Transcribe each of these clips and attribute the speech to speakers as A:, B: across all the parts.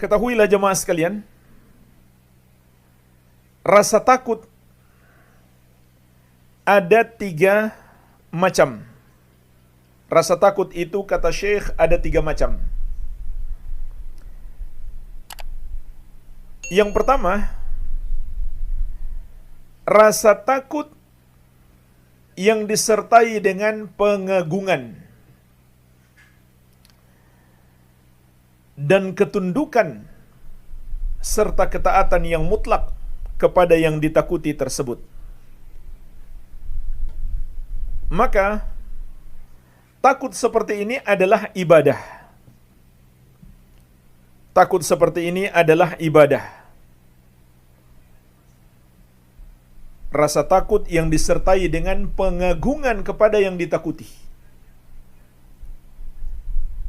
A: Ketahuilah jemaah sekalian, rasa takut ada 3 macam. Rasa takut itu kata Syekh ada 3 macam. Yang pertama, rasa takut yang disertai dengan pengagungan dan ketundukan serta ketaatan yang mutlak kepada yang ditakuti tersebut. Maka takut seperti ini adalah ibadah. Takut seperti ini adalah ibadah. Rasa takut yang disertai dengan pengagungan kepada yang ditakuti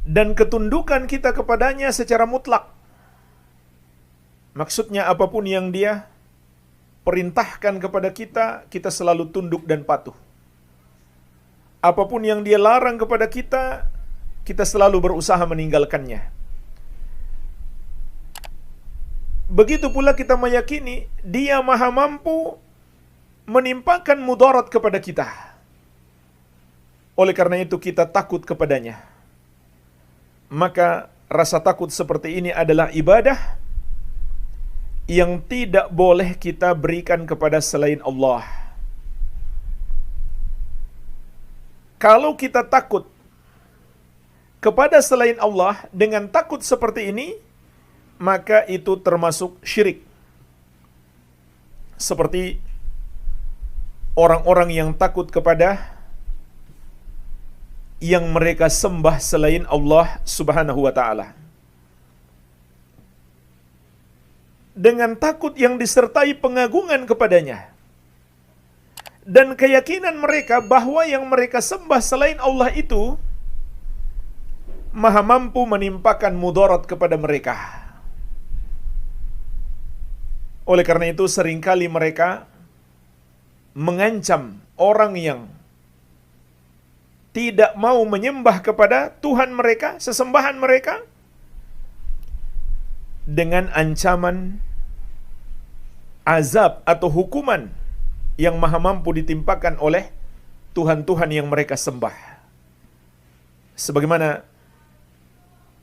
A: dan ketundukan kita kepadanya secara mutlak. Maksudnya apapun yang dia perintahkan kepada kita, kita selalu tunduk dan patuh. Apapun yang dia larang kepada kita, kita selalu berusaha meninggalkannya. Begitu pula kita meyakini dia maha mampu menimpakan mudarat kepada kita. Oleh karena itu kita takut kepadanya. Maka rasa takut seperti ini adalah ibadah yang tidak boleh kita berikan kepada selain Allah. Kalau kita takut kepada selain Allah dengan takut seperti ini, maka itu termasuk syirik. Seperti orang-orang yang takut kepada yang mereka sembah selain Allah Subhanahu wa ta'ala. Dengan takut yang disertai pengagungan kepadanya dan keyakinan mereka bahwa yang mereka sembah selain Allah itu maha mampu menimpakan mudarat kepada mereka. Oleh karena itu seringkali mereka mengancam orang yang tidak mau menyembah kepada Tuhan mereka, sesembahan mereka, dengan ancaman azab atau hukuman yang maha mampu ditimpakan oleh Tuhan-Tuhan yang mereka sembah. Sebagaimana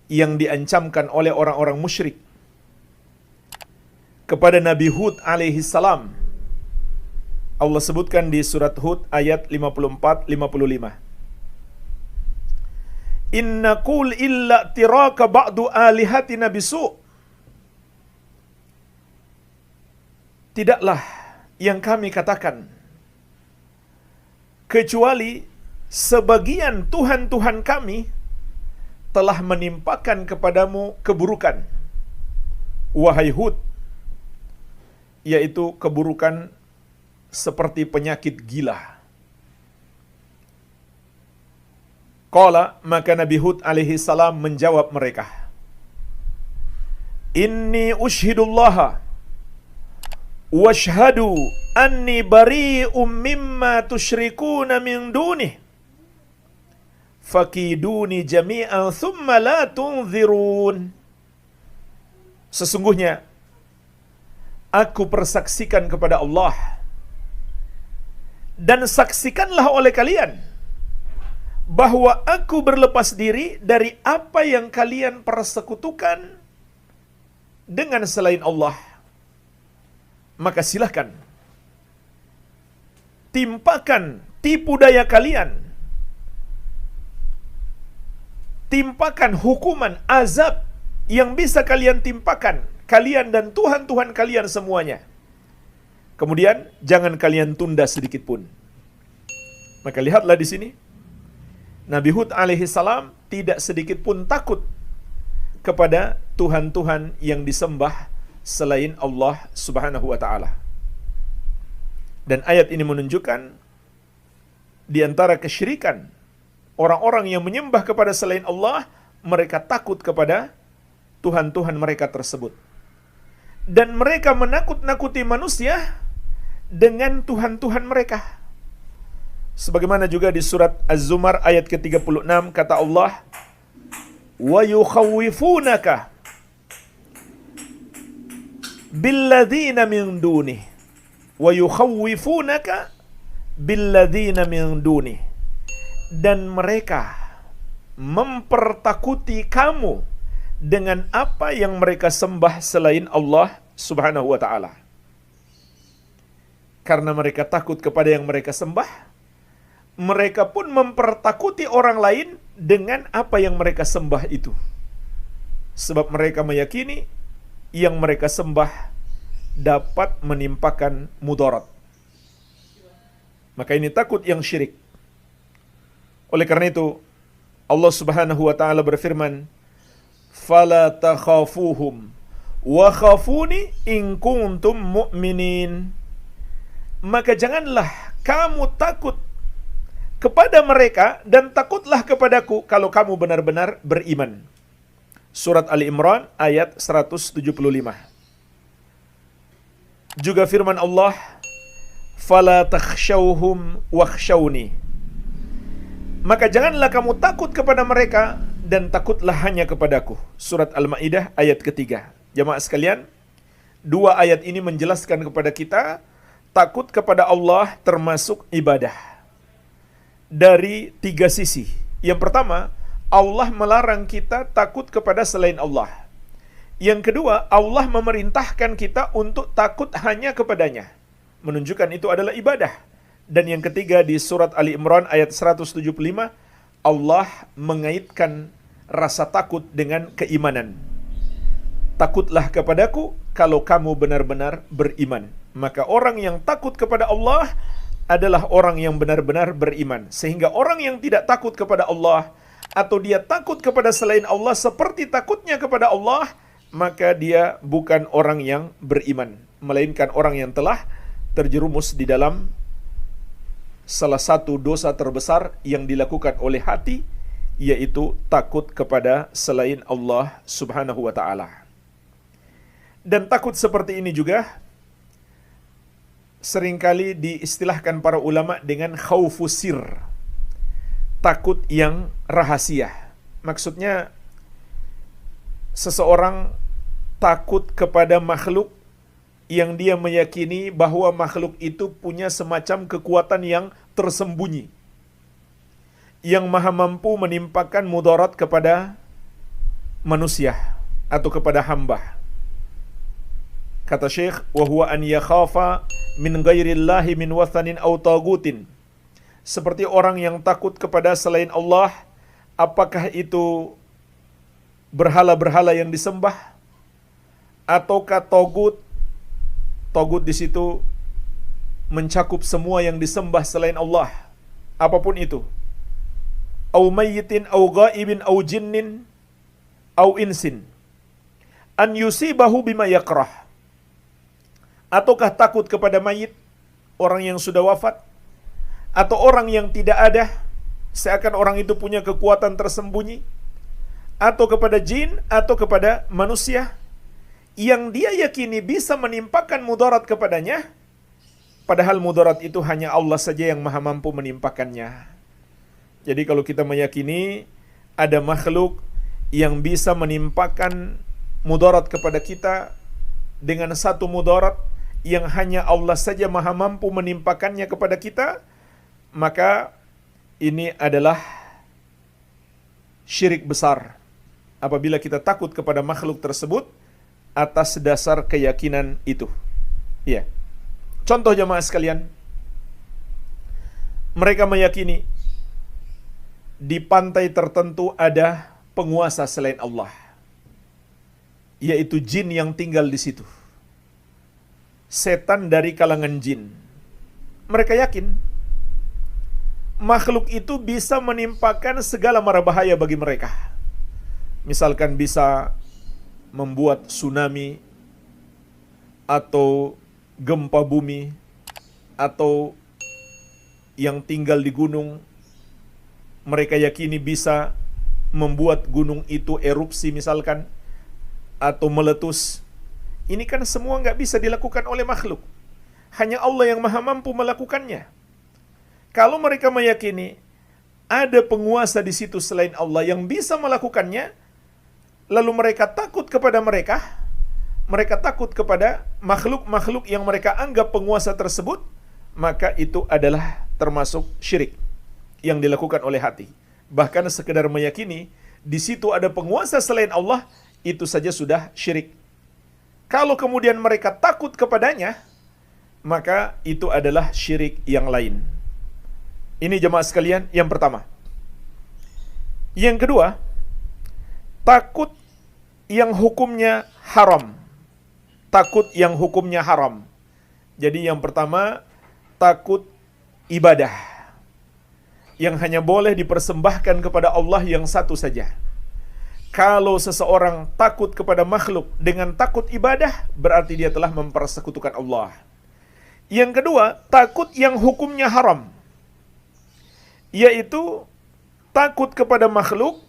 A: yang diancamkan oleh orang-orang musyrik kepada Nabi Hud alaihi salam. Allah sebutkan di surat Hud ayat 54-55. Inna qul illa tiraka ba'du alihatina bisu'. Tidaklah yang kami katakan kecuali sebagian Tuhan-Tuhan kami telah menimpakan kepadamu keburukan, wahai Hud, yaitu keburukan seperti penyakit gila. Qala, maka Nabi Hud alaihi salam menjawab mereka, Inni ushidullaha washhadu anni bari'um mimma tusyrikuna min dunih fakiduni jami'an thumma la tunzirun. Sesungguhnya aku persaksikan kepada Allah, dan saksikanlah oleh kalian bahwa aku berlepas diri dari apa yang kalian persekutukan dengan selain Allah. Maka silahkan timpakan tipu daya kalian, timpakan hukuman azab yang bisa kalian timpakan, kalian dan Tuhan-Tuhan kalian semuanya. Kemudian jangan kalian tunda sedikit pun. Maka lihatlah di sini, Nabi Hud alaihi salam tidak sedikit pun takut kepada Tuhan-Tuhan yang disembah selain Allah Subhanahu wa ta'ala. Dan ayat ini menunjukkan di antara kesyirikan orang-orang yang menyembah kepada selain Allah, mereka takut kepada Tuhan-Tuhan mereka tersebut. Dan mereka menakut-nakuti manusia dengan Tuhan-Tuhan mereka. Sebagaimana juga di surat Az-Zumar ayat ke-36 kata Allah, wa yukhawwifunaka billadzina min dunih wa yukhawwifunaka billadzina min dunih, dan mereka mempertakuti kamu dengan apa yang mereka sembah selain Allah Subhanahu wa ta'ala. Karena mereka takut kepada yang mereka sembah, mereka pun mempertakuti orang lain dengan apa yang mereka sembah itu. Sebab mereka meyakini yang mereka sembah dapat menimpakan mudarat. Maka ini takut yang syirik. Oleh karena itu, Allah Subhanahu wa ta'ala berfirman, "Fala takhafuhum wa khafuni in kuntum mu'minin." Maka janganlah kamu takut kepada mereka dan takutlah kepadaku kalau kamu benar-benar beriman. Surat Ali Imran ayat 175. Juga firman Allah, "Fala takhshawhum wakhshawni." Maka janganlah kamu takut kepada mereka dan takutlah hanya kepadaku. Surat Al-Maidah ayat ketiga. Jamaah sekalian, dua ayat ini menjelaskan kepada kita takut kepada Allah termasuk ibadah dari tiga sisi. Yang pertama, Allah melarang kita takut kepada selain Allah. Yang kedua, Allah memerintahkan kita untuk takut hanya kepadanya, menunjukkan itu adalah ibadah. Dan yang ketiga, di surat Ali Imran ayat 175, Allah mengaitkan rasa takut dengan keimanan. Takutlah kepadaku kalau kamu benar-benar beriman. Maka orang yang takut kepada Allah adalah orang yang benar-benar beriman. Sehingga orang yang tidak takut kepada Allah, atau dia takut kepada selain Allah seperti takutnya kepada Allah, maka dia bukan orang yang beriman, melainkan orang yang telah terjerumus di dalam salah satu dosa terbesar yang dilakukan oleh hati, yaitu takut kepada selain Allah Subhanahu wa ta'ala. Dan takut seperti ini juga seringkali diistilahkan para ulama dengan khaufu sir, takut yang rahasia. Maksudnya seseorang takut kepada makhluk yang dia meyakini bahwa makhluk itu punya semacam kekuatan yang tersembunyi, yang maha mampu menimpakan mudarat kepada manusia atau kepada hamba. Kata Syekh, wa huwa an yakhafa min ghairillahi min wathanin aw tagutin. Seperti orang yang takut kepada selain Allah, apakah itu berhala-berhala yang disembah ataukah togut. Togut di situ mencakup semua yang disembah selain Allah, apapun itu. Au mayyitin au ghaibin au jinnin au insin an yusibahu bima yakrah. Ataukah takut kepada mayit, orang yang sudah wafat, atau orang yang tidak ada, seakan orang itu punya kekuatan tersembunyi, atau kepada jin, atau kepada manusia yang dia yakini bisa menimpakan mudarat kepadanya, padahal mudarat itu hanya Allah saja yang maha mampu menimpakannya. Jadi kalau kita meyakini ada makhluk yang bisa menimpakan mudarat kepada kita dengan satu mudarat yang hanya Allah saja maha mampu menimpakannya kepada kita, maka ini adalah syirik besar apabila kita takut kepada makhluk tersebut atas dasar keyakinan itu. Ya. Contoh jamaah sekalian, mereka meyakini di pantai tertentu ada penguasa selain Allah, yaitu jin yang tinggal di situ. Setan dari kalangan jin. Mereka yakin makhluk itu bisa menimpakan segala mara bahaya bagi mereka. Misalkan bisa membuat tsunami, atau gempa bumi, atau yang tinggal di gunung, mereka yakini bisa membuat gunung itu erupsi misalkan, atau meletus. Ini kan semua nggak bisa dilakukan oleh makhluk. Hanya Allah yang maha mampu melakukannya. Kalau mereka meyakini ada penguasa di situ selain Allah yang bisa melakukannya, lalu mereka takut kepada mereka, mereka takut kepada makhluk-makhluk yang mereka anggap penguasa tersebut, maka itu adalah termasuk syirik yang dilakukan oleh hati. Bahkan sekedar meyakini di situ ada penguasa selain Allah, itu saja sudah syirik. Kalau kemudian mereka takut kepadanya, maka itu adalah syirik yang lain. Ini jemaah sekalian yang pertama. Yang kedua, takut yang hukumnya haram. Takut yang hukumnya haram. Jadi yang pertama, takut ibadah yang hanya boleh dipersembahkan kepada Allah yang satu saja. Kalau seseorang takut kepada makhluk dengan takut ibadah, berarti dia telah mempersekutukan Allah. Yang kedua, takut yang hukumnya haram, yaitu takut kepada makhluk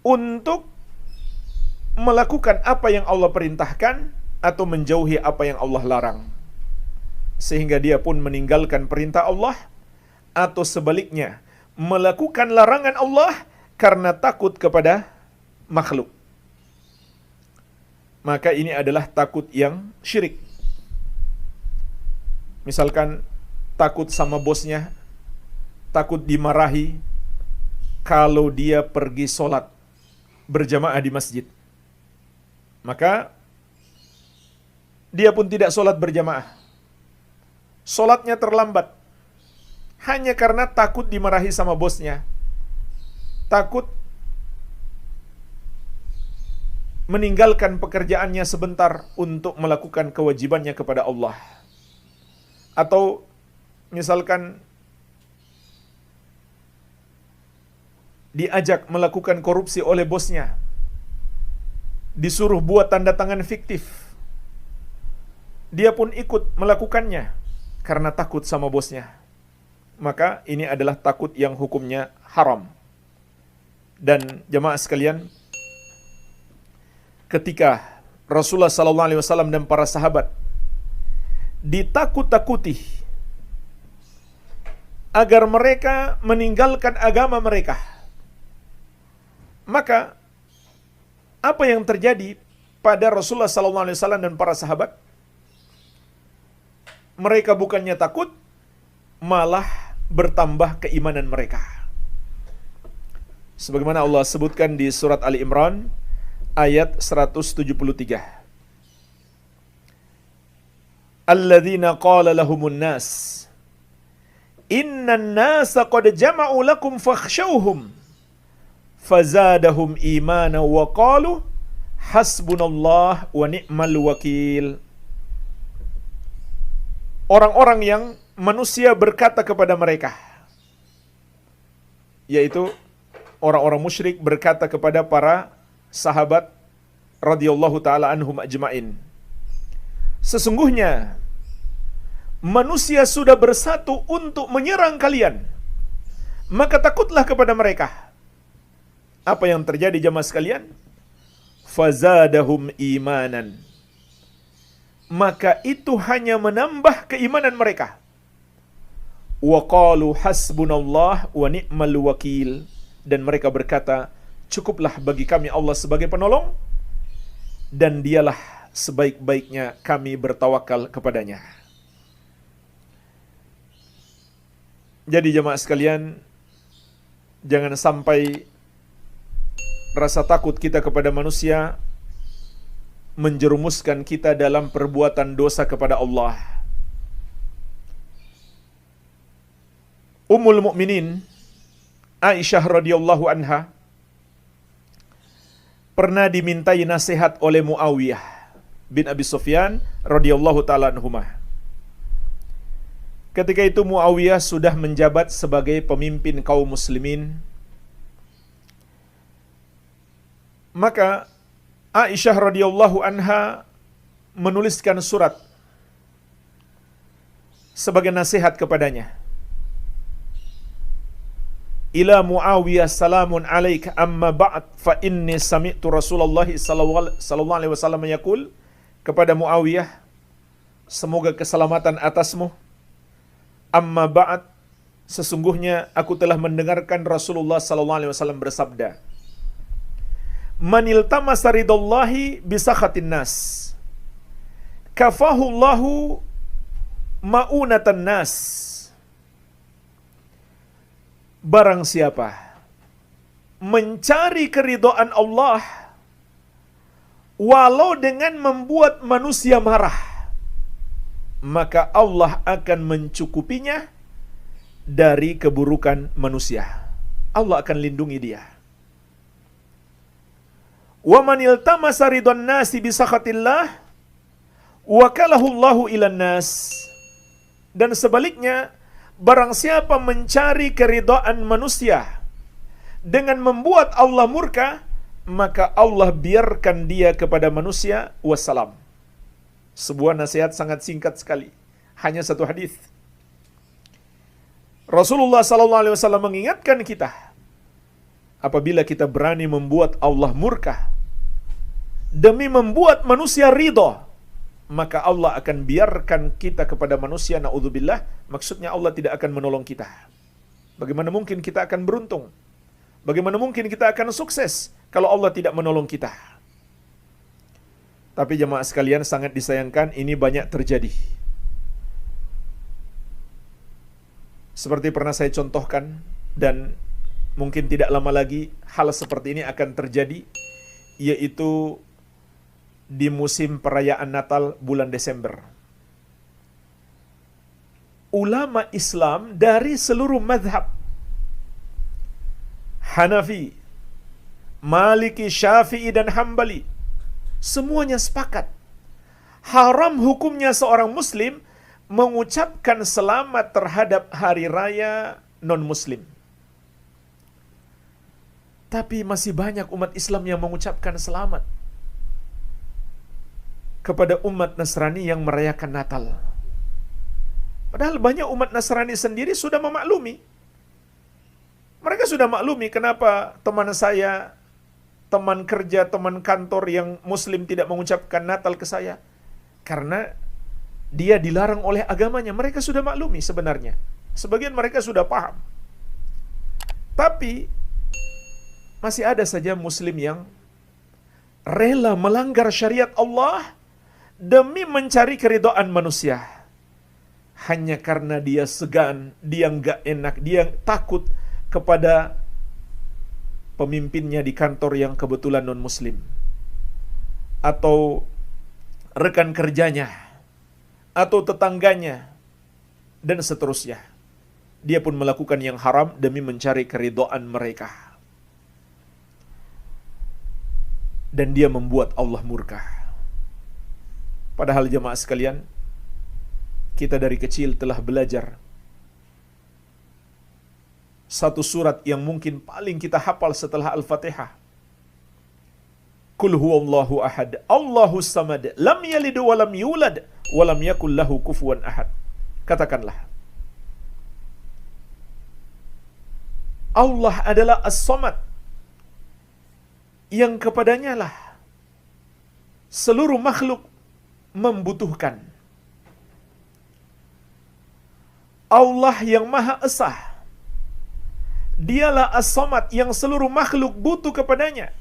A: untuk melakukan apa yang Allah perintahkan atau menjauhi apa yang Allah larang, sehingga dia pun meninggalkan perintah Allah, atau sebaliknya melakukan larangan Allah karena takut kepada makhluk. Maka ini adalah takut yang syirik. Misalkan takut sama bosnya, takut dimarahi kalau dia pergi sholat berjamaah di masjid, maka dia pun tidak sholat berjamaah. Sholatnya terlambat hanya karena takut dimarahi sama bosnya, takut meninggalkan pekerjaannya sebentar untuk melakukan kewajibannya kepada Allah. Atau misalkan diajak melakukan korupsi oleh bosnya, disuruh buat tanda tangan fiktif, dia pun ikut melakukannya karena takut sama bosnya. Maka ini adalah takut yang hukumnya haram. Dan jemaah sekalian, ketika Rasulullah SAW dan para sahabat ditakut-takuti agar mereka meninggalkan agama mereka, maka apa yang terjadi pada Rasulullah SAW dan para sahabat? Mereka bukannya takut, malah bertambah keimanan mereka. Sebagaimana Allah sebutkan di surat Ali Imran ayat 173. Alladzina qala lahumun nas innan nasa qad jama'u lakum fakhshawhum fazadahum imana wa qalu hasbunallah wa ni'mal wakil. Orang-orang yang manusia berkata kepada mereka, yaitu orang-orang musyrik berkata kepada para sahabat radhiyallahu taala anhum ajmain, sesungguhnya manusia sudah bersatu untuk menyerang kalian, maka takutlah kepada mereka. Apa yang terjadi jemaah sekalian? Fazadahum imanan, maka itu hanya menambah keimanan mereka. Wa qalu hasbunallah wa ni'mal wakil, dan mereka berkata, cukuplah bagi kami Allah sebagai penolong, dan dialah sebaik-baiknya kami bertawakal kepadanya. Jadi jemaah sekalian, jangan sampai rasa takut kita kepada manusia menjerumuskan kita dalam perbuatan dosa kepada Allah. Ummul Mukminin Aisyah radhiyallahu anha pernah dimintai nasihat oleh Muawiyah bin Abi Sufyan radhiyallahu taala anhumah. Ketika itu Muawiyah sudah menjabat sebagai pemimpin kaum muslimin. Maka Aisyah radhiyallahu anha menuliskan surat sebagai nasihat kepadanya. Ila Muawiyah salamun alaika amma ba'd fa inni sami'tu Rasulullah sallallahu alaihi wasallam yaqul, kepada Muawiyah, semoga keselamatan atasmu. Amma ba'd, sesungguhnya aku telah mendengarkan Rasulullah sallallahu alaihi wasallam bersabda, manil tamasa ridallahi bisakhatin nas kafahullahu ma'unatan nas. Barang siapa mencari keridhaan Allah walau dengan membuat manusia marah, maka Allah akan mencukupinya dari keburukan manusia. Allah akan lindungi dia. Wa man iltamasa ridwan nasi bi sakhatillah wakalahu Allahu ilan nas. Dan sebaliknya, barang siapa mencari keridhaan manusia dengan membuat Allah murka, maka Allah biarkan dia kepada manusia, wassalam. Sebuah nasihat sangat singkat sekali, hanya satu hadis. Rasulullah SAW mengingatkan kita, apabila kita berani membuat Allah murka demi membuat manusia ridha, maka Allah akan biarkan kita kepada manusia, na'udzubillah. Maksudnya Allah tidak akan menolong kita. Bagaimana mungkin kita akan beruntung? Bagaimana mungkin kita akan sukses kalau Allah tidak menolong kita? Tapi jemaah sekalian, sangat disayangkan ini banyak terjadi. Seperti pernah saya contohkan, dan mungkin tidak lama lagi hal seperti ini akan terjadi, yaitu di musim perayaan Natal bulan Desember. Ulama Islam dari seluruh mazhab, Hanafi, Maliki, Syafi'i, dan Hambali, semuanya sepakat haram hukumnya seorang muslim mengucapkan selamat terhadap hari raya non-muslim. Tapi masih banyak umat Islam yang mengucapkan selamat kepada umat Nasrani yang merayakan Natal. Padahal banyak umat Nasrani sendiri sudah memaklumi. Mereka sudah maklumi kenapa teman saya, teman kerja, teman kantor yang muslim tidak mengucapkan Natal ke saya. Karena dia dilarang oleh agamanya. Mereka sudah maklumi sebenarnya. Sebagian mereka sudah paham. Tapi masih ada saja muslim yang rela melanggar syariat Allah demi mencari keridhaan manusia. Hanya karena dia segan, dia nggak enak, dia takut kepada pemimpinnya di kantor yang kebetulan non-muslim, atau rekan kerjanya, atau tetangganya, dan seterusnya. Dia pun melakukan yang haram demi mencari keridhaan mereka. Dan dia membuat Allah murka. Padahal jemaah sekalian, kita dari kecil telah belajar satu surat yang mungkin paling kita hafal setelah Al-Fatihah. Qul huwallahu ahad, Allahus samad, lam yalid wa lam yulad, wa lam yakul lahu kufuwan ahad. Katakanlah, Allah adalah As-Samad, yang kepadanya lah seluruh makhluk membutuhkan. Allah yang Maha Esa, Dialah As-Samad yang seluruh makhluk butuh kepadanya.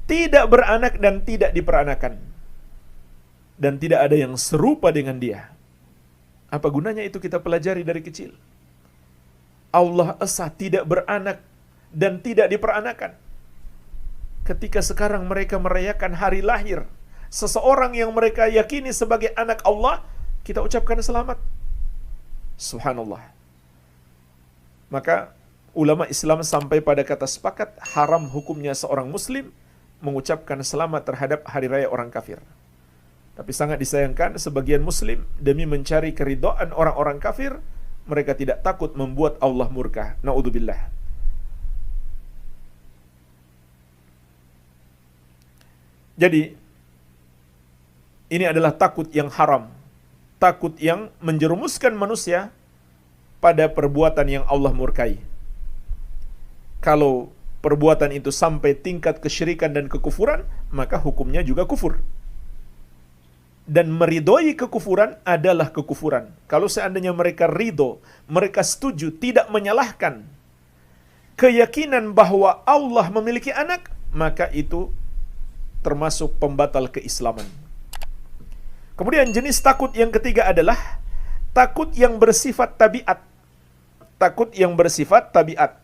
A: Tidak beranak dan tidak diperanakan. Dan tidak ada yang serupa dengan dia. Apa gunanya itu kita pelajari dari kecil? Allah Esa, tidak beranak dan tidak diperanakan. Ketika sekarang mereka merayakan hari lahir seseorang yang mereka yakini sebagai anak Allah, kita ucapkan selamat. Subhanallah. Maka ulama Islam sampai pada kata sepakat haram hukumnya seorang muslim mengucapkan selamat terhadap hari raya orang kafir. Tapi sangat disayangkan sebagian muslim demi mencari keridhaan orang-orang kafir, mereka tidak takut membuat Allah murka. Na'udzubillah. Jadi ini adalah takut yang haram, takut yang menjerumuskan manusia pada perbuatan yang Allah murkai. Kalau perbuatan itu sampai tingkat kesyirikan dan kekufuran, maka hukumnya juga kufur. Dan meridhoi kekufuran adalah kekufuran. Kalau seandainya mereka ridho, mereka setuju, tidak menyalahkan keyakinan bahwa Allah memiliki anak, maka itu termasuk pembatal keislaman. Kemudian jenis takut yang ketiga adalah takut yang bersifat tabiat. Takut yang bersifat tabiat,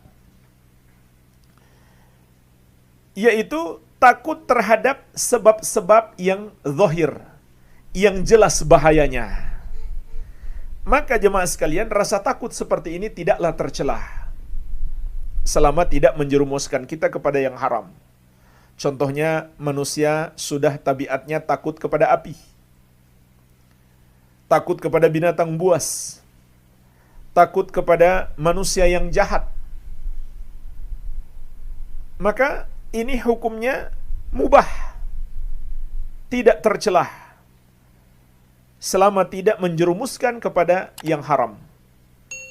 A: yaitu takut terhadap sebab-sebab yang zahir, yang jelas bahayanya. Maka jemaah sekalian, rasa takut seperti ini tidaklah tercelah selama tidak menjerumuskan kita kepada yang haram. Contohnya, manusia sudah tabiatnya takut kepada api, takut kepada binatang buas, takut kepada manusia yang jahat. Maka ini hukumnya mubah, tidak tercelah, selama tidak menjerumuskan kepada yang haram.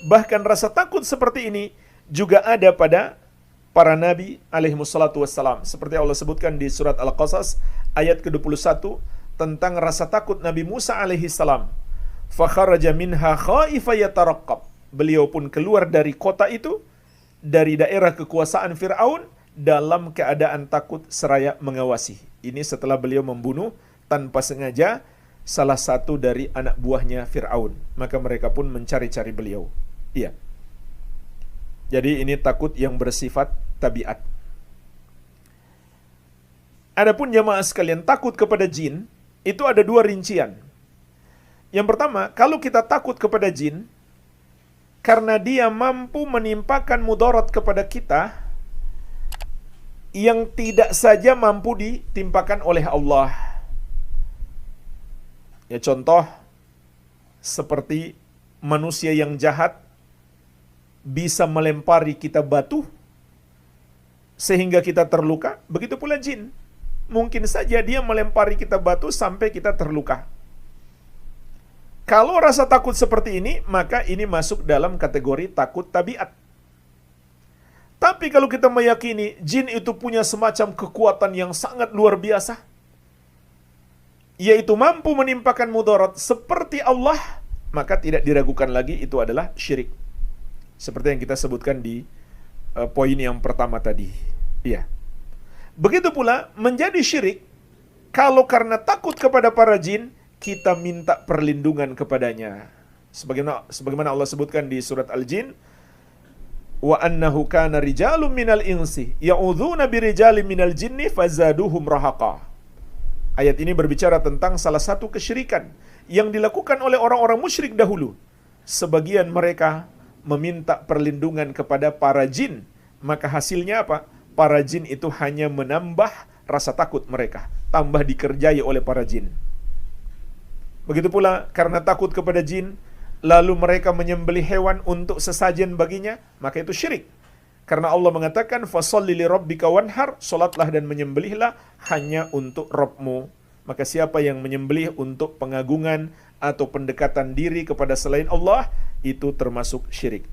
A: Bahkan rasa takut seperti ini juga ada pada para nabi alaihimussalatu wassalam. Seperti Allah sebutkan di surat Al-Qasas ayat ke-21 tentang rasa takut Nabi Musa alaihissalam. Fakharaja minha khaifa yataraqqab. Beliau pun keluar dari kota itu, dari daerah kekuasaan Fir'aun, dalam keadaan takut seraya mengawasi. Ini setelah beliau membunuh tanpa sengaja salah satu dari anak buahnya Fir'aun. Maka mereka pun mencari-cari beliau. Iya. Jadi ini takut yang bersifat tabiat. Adapun jamaah sekalian, takut kepada jin, itu ada dua rincian. Yang pertama, kalau kita takut kepada jin, karena dia mampu menimpakan mudarat kepada kita, yang tidak saja mampu ditimpakan oleh Allah. Ya, contoh seperti manusia yang jahat bisa melempari kita batu sehingga kita terluka, begitu pula jin. Mungkin saja dia melempari kita batu sampai kita terluka. Kalau rasa takut seperti ini, maka ini masuk dalam kategori takut tabiat. Tapi kalau kita meyakini jin itu punya semacam kekuatan yang sangat luar biasa, yaitu mampu menimpakan mudarat seperti Allah, maka tidak diragukan lagi itu adalah syirik. Seperti yang kita sebutkan di poin yang pertama tadi. Iya. Begitu pula menjadi syirik kalau karena takut kepada para jin, kita minta perlindungan kepadanya. Sebagaimana Allah sebutkan di surat Al-Jin, wa annahu kana rijalun minal insi ya'udzuna birijalin minal jinni fazaduhum rahaqa. Ayat ini berbicara tentang salah satu kesyirikan yang dilakukan oleh orang-orang musyrik dahulu. Sebagian mereka meminta perlindungan kepada para jin, maka hasilnya apa? Para jin itu hanya menambah rasa takut mereka, tambah dikerjai oleh para jin. Begitu pula karena takut kepada jin, lalu mereka menyembelih hewan untuk sesajen baginya, maka itu syirik. Karena Allah mengatakan, fasholli li rabbika wanhar, solatlah dan menyembelihlah hanya untuk Rabbmu. Maka siapa yang menyembelih untuk pengagungan atau pendekatan diri kepada selain Allah, itu termasuk syirik.